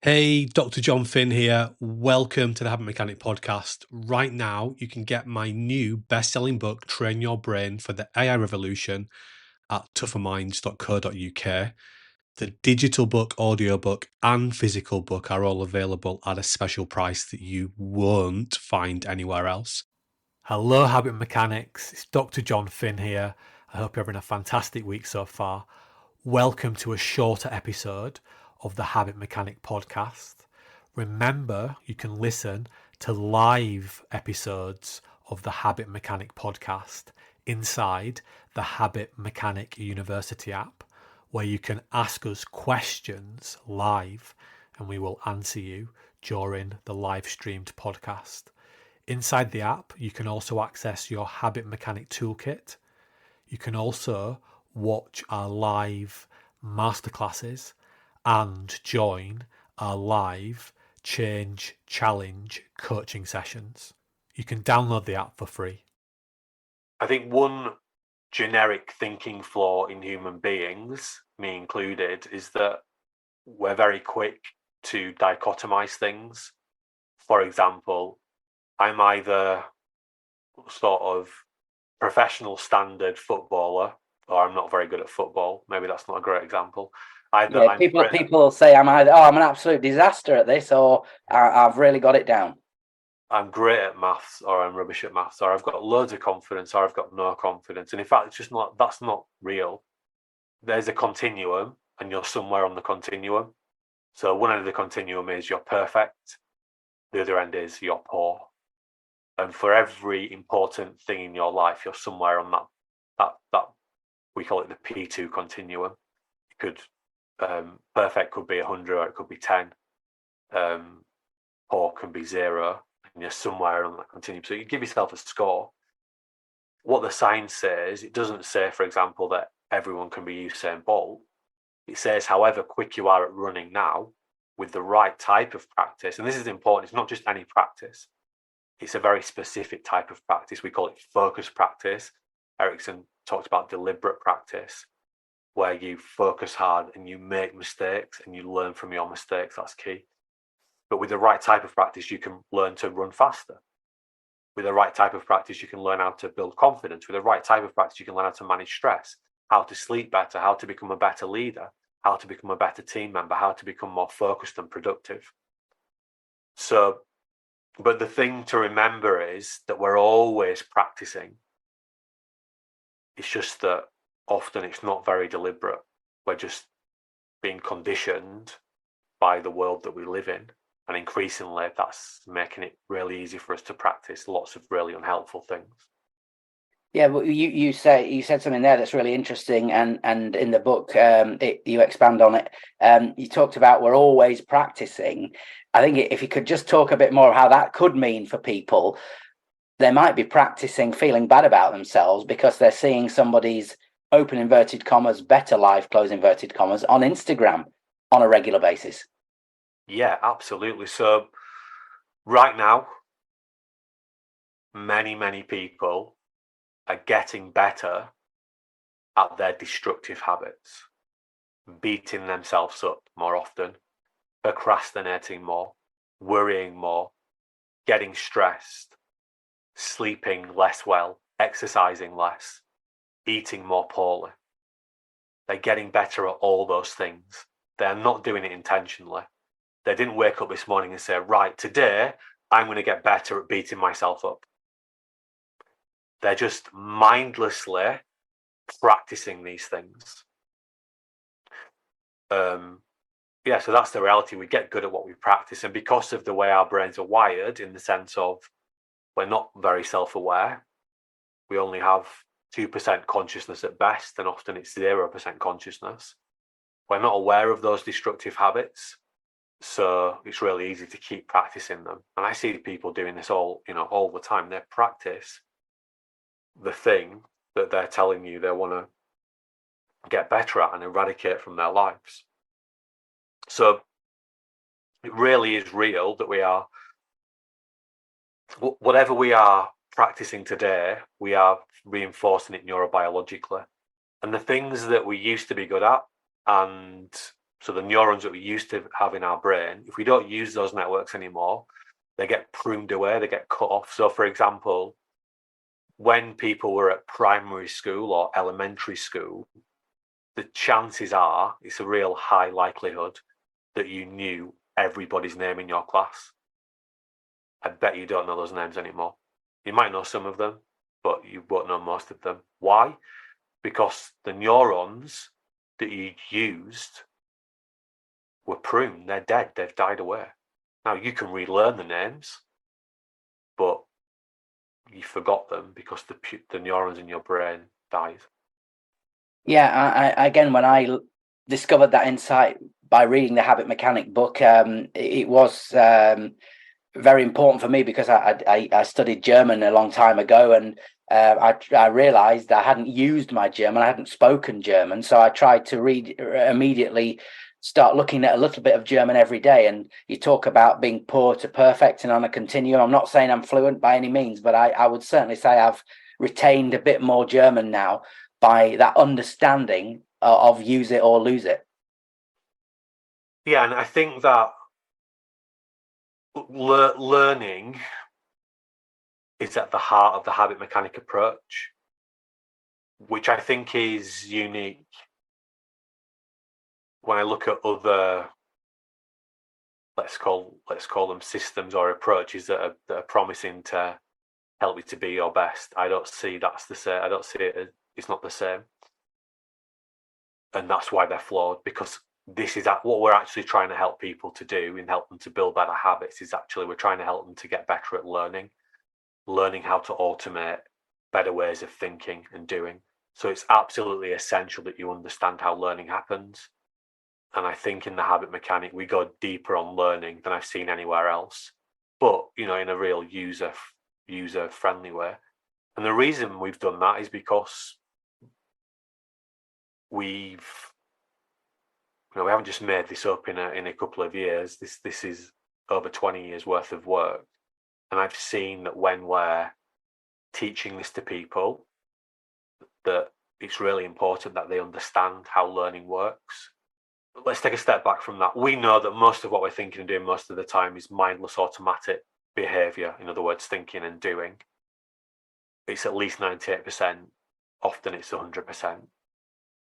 Hey, Dr. Jon Finn here. Welcome to the Habit Mechanic podcast. Right now, you can get my new best-selling book, Train Your Brain for the AI Revolution, at tougherminds.co.uk. The digital book, audiobook, and physical book are all available at a special price that you won't find anywhere else. Hello, Habit Mechanics. It's Dr. Jon Finn here. I hope you're having a fantastic week so far. Welcome to a shorter episode of the Habit Mechanic podcast. Remember, you can listen to live episodes of the Habit Mechanic podcast inside the Habit Mechanic University app, where you can ask us questions live and we will answer you during the live streamed podcast. Inside the app, you can also access your Habit Mechanic toolkit. You can also watch our live masterclasses and join our live Change Challenge coaching sessions. You can download the app for free. I think one generic thinking flaw in human beings, me included, is that we're very quick to dichotomize things. For example, I'm either sort of professional standard footballer, or I'm not very good at football. Maybe that's not a great example. Either Yeah, people say I'm an absolute disaster at this, or I've really got it down. I'm great at maths, or I'm rubbish at maths, or I've got loads of confidence, or I've got no confidence. And in fact, it's just not. That's not real. There's a continuum, and you're somewhere on the continuum. So one end of the continuum is you're perfect. The other end is you're poor. And for every important thing in your life, you're somewhere on that we call it the P2 continuum. It could perfect could be 100, or it could be 10. Poor can be 0, and you're somewhere on that continuum. So you give yourself a score. What the science says, it doesn't say, for example, that everyone can be Usain Bolt. It says, however quick you are at running now, with the right type of practice, and this is important, it's not just any practice. It's a very specific type of practice. We call it focus practice. Erickson talked about deliberate practice, where you focus hard and you make mistakes and you learn from your mistakes. That's key. But with the right type of practice, you can learn to run faster. With the right type of practice, you can learn how to build confidence. With the right type of practice, you can learn how to manage stress, how to sleep better, how to become a better leader, how to become a better team member, how to become more focused and productive. But the thing to remember is that we're always practicing. It's just that often it's not very deliberate. We're just being conditioned by the world that we live in. And increasingly, that's making it really easy for us to practice lots of really unhelpful things. Yeah, but you said something there that's really interesting, and in the book you expand on it. You talked about we're always practicing. I think if you could just talk a bit more how that could mean for people, they might be practicing feeling bad about themselves because they're seeing somebody's open inverted commas better life, close inverted commas, on Instagram on a regular basis. Yeah, absolutely. So right now, many people are getting better at their destructive habits, beating themselves up more often, procrastinating more, worrying more, getting stressed, sleeping less well, exercising less, eating more poorly. They're getting better at all those things. They're not doing it intentionally. They didn't wake up this morning and say, right, today I'm going to get better at beating myself up. They're just mindlessly practicing these things. So that's the reality. We get good at what we practice. And because of the way our brains are wired, in the sense of we're not very self-aware, we only have 2% consciousness at best, and often it's 0% consciousness. We're not aware of those destructive habits. So it's really easy to keep practicing them. And I see people doing this all the time. They practice the thing that they're telling you they want to get better at and eradicate from their lives. So it really is real that whatever we are practicing today, we are reinforcing it neurobiologically. And the things that we used to be good at and So the neurons that we used to have in our brain, if we don't use those networks anymore, they get pruned away, they get cut off. So for example, when people were at primary school or elementary school, the chances are, it's a real high likelihood that you knew everybody's name in your class. I bet you don't know those names anymore. You might know some of them, but you won't know most of them. Why? Because the neurons that you used were pruned. They're dead. They've died away. Now you can relearn the names, but you forgot them because the neurons in your brain died. Yeah, I again, when I discovered that insight by reading the Habit Mechanic book, it was very important for me because I studied German a long time ago, and I realized I hadn't used my German, I hadn't spoken German, so I tried to read immediately, start looking at a little bit of German every day. And you talk about being poor to perfect and on a continuum. I'm not saying I'm fluent by any means, but I would certainly say I've retained a bit more German now by that understanding of use it or lose it. Yeah, and I think that learning is at the heart of the habit mechanic approach, which I think is unique. When I look at other, let's call them systems or approaches that are promising to help you to be your best, I don't see that's the same. I don't see it as, it's not the same, and that's why they're flawed. Because this is what we're actually trying to help people to do and help them to build better habits. Is actually we're trying to help them to get better at learning how to automate better ways of thinking and doing. So it's absolutely essential that you understand how learning happens. And I think in the habit mechanic, we go deeper on learning than I've seen anywhere else, but in a real user friendly way. And the reason we've done that is because we haven't just made this up in a couple of years. This is over 20 years worth of work. And I've seen that when we're teaching this to people, that it's really important that they understand how learning works. Let's take a step back from that. We know that most of what we're thinking and doing most of the time is mindless automatic behavior. In other words, thinking and doing. It's at least 98%. Often it's 100%.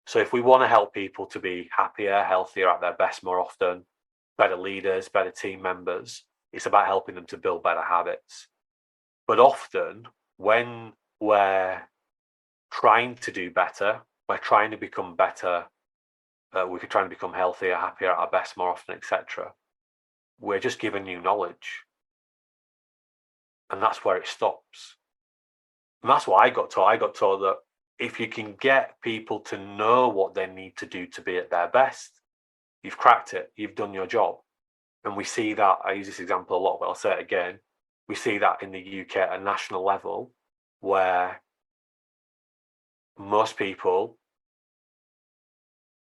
So if we want to help people to be happier, healthier, at their best more often, better leaders, better team members, it's about helping them to build better habits. But often when we're trying to do better, we're trying to become better, we're trying to become healthier, happier, at our best more often, etc. We're just given new knowledge. And that's where it stops. And that's what I got taught. I got taught that if you can get people to know what they need to do to be at their best, you've cracked it, you've done your job. And we see that, I use this example a lot, but I'll say it again. We see that in the UK at a national level, where most people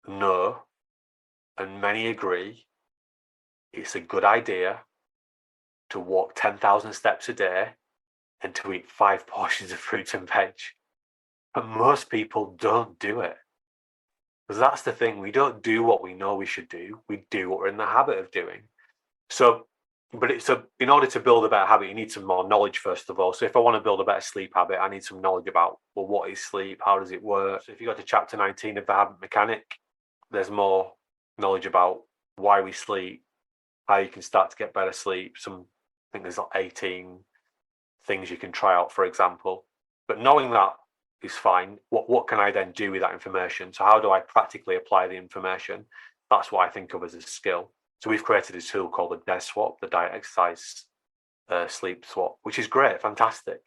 know, and many agree, it's a good idea to walk 10,000 steps a day and to eat 5 portions of fruit and veg. But most people don't do it. Because that's the thing, we don't do what we know we should do. We do what we're in the habit of doing. So, in order to build a better habit, you need some more knowledge, first of all. So if I want to build a better sleep habit, I need some knowledge about, well, what is sleep? How does it work? So if you go to chapter 19 of the habit mechanic, there's more knowledge about why we sleep, how you can start to get better sleep. I think there's like 18 things you can try out, for example. But knowing that is fine. What can I then do with that information? So how do I practically apply the information? That's what I think of as a skill. So we've created a tool called the DES swap, the diet, exercise, sleep swap, which is great, fantastic.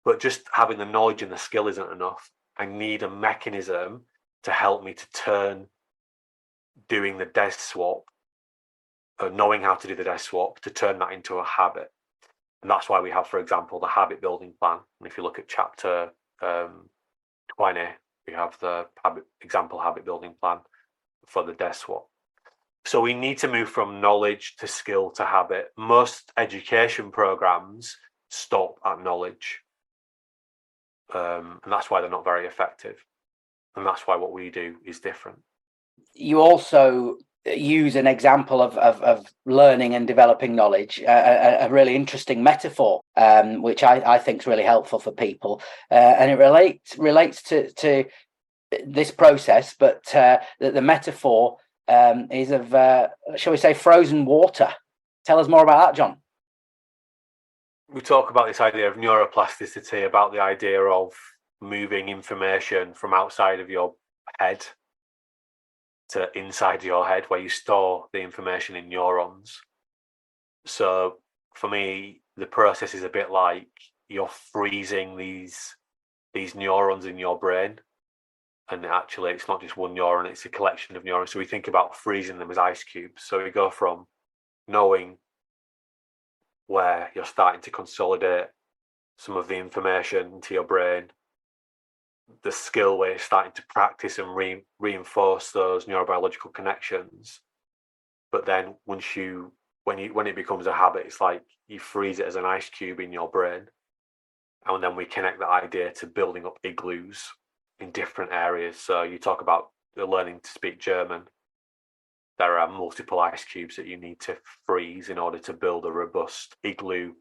But just having the knowledge and the skill isn't enough. I need a mechanism to help me to turn doing the DES swap, knowing how to do the DES swap, to turn that into a habit. And that's why we have, for example, the habit building plan. And if you look at chapter 20, we have the example habit building plan for the DES swap. So we need to move from knowledge to skill to habit. Most education programs stop at knowledge. And that's why they're not very effective. And that's why what we do is different. You also use an example of learning and developing knowledge, a really interesting metaphor, which I think is really helpful for people, and it relates to this process, but the metaphor is of, shall we say, frozen water. Tell us more about that, Jon. We talk about this idea of neuroplasticity, about the idea of moving information from outside of your head to inside your head, where you store the information in neurons. So for me, the process is a bit like you're freezing these neurons in your brain. And actually, it's not just one neuron, it's a collection of neurons. So we think about freezing them as ice cubes. So we go from knowing where you're starting to consolidate some of the information into your brain, the skill where you're starting to practice and reinforce those neurobiological connections. But then when it becomes a habit, it's like you freeze it as an ice cube in your brain. And then we connect that idea to building up igloos in different areas. So you talk about learning to speak German. There are multiple ice cubes that you need to freeze in order to build a robust igloo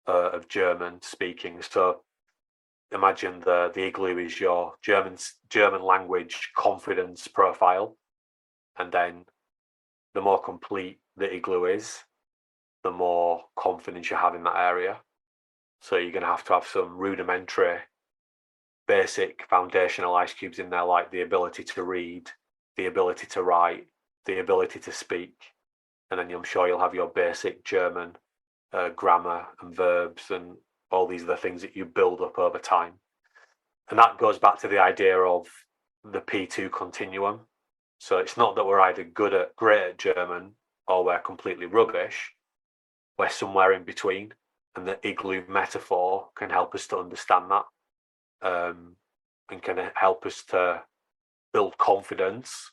of German speaking. So imagine the igloo is your German language confidence profile, and then the more complete the igloo is, the more confidence you have in that area. So you're going to have some rudimentary, basic foundational ice cubes in there, like the ability to read, the ability to write, the ability to speak, and then I'm sure you'll have your basic German grammar and verbs and all these other things that you build up over time. And that goes back to the idea of the P2 continuum. So it's not that we're either great at German or we're completely rubbish. We're somewhere in between, and the igloo metaphor can help us to understand that, and can help us to build confidence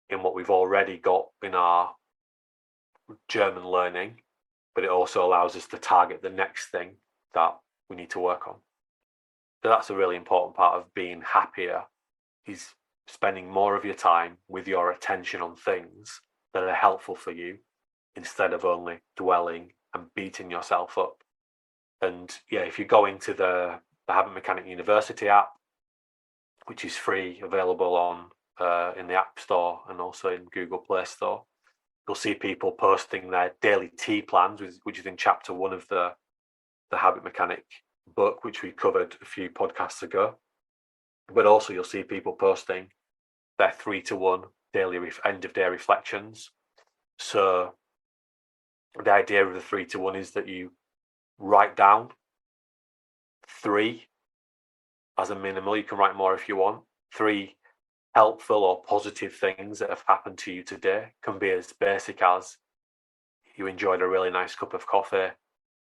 in what we've already got in our German learning, but it also allows us to target the next thing that we need to work on. So that's a really important part of being happier, is spending more of your time with your attention on things that are helpful for you, instead of only dwelling and beating yourself up. And yeah, if you go into the Habit Mechanic University app, which is free, available on in the App Store and also in Google Play Store, you'll see people posting their daily tea plans, which is in chapter 1 of the Habit Mechanic book, which we covered a few podcasts ago. But also you'll see people posting their 3-to-1 daily end of day reflections. So the idea of the 3-to-1 is that you write down 3 as a minimal. You can write more if you want. 3 helpful or positive things that have happened to you today. Can be as basic as you enjoyed a really nice cup of coffee,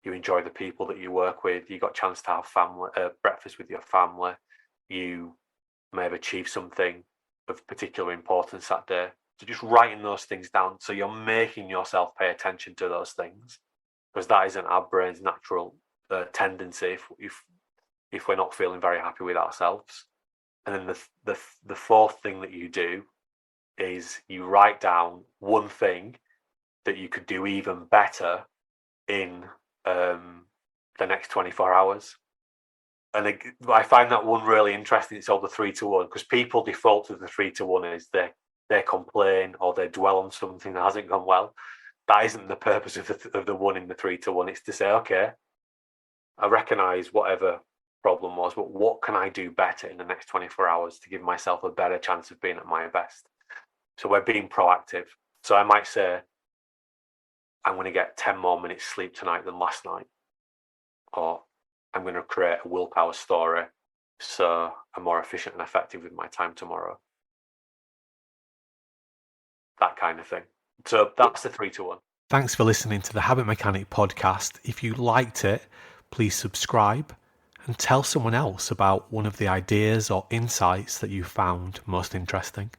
you enjoy the people that you work with, you got a chance to have breakfast with your family, you may have achieved something of particular importance that day. So just writing those things down, so you're making yourself pay attention to those things, because that isn't our brain's natural tendency if we're not feeling very happy with ourselves. And then the fourth thing that you do is you write down one thing that you could do even better in the next 24 hours. And I find that one really interesting. It's all the 3-to-1, because people default to the 3-to-1 is they complain or they dwell on something that hasn't gone well. That isn't the purpose of the 1 in the 3-to-1. It's to say, okay, I recognise whatever problem was, but what can I do better in the next 24 hours to give myself a better chance of being at my best? So we're being proactive. So I might say, I'm going to get 10 more minutes sleep tonight than last night, or I'm going to create a willpower story so I'm more efficient and effective with my time tomorrow. That kind of thing. So that's the 3-to-1. Thanks for listening to the Habit Mechanic podcast. If you liked it, please subscribe and tell someone else about one of the ideas or insights that you found most interesting.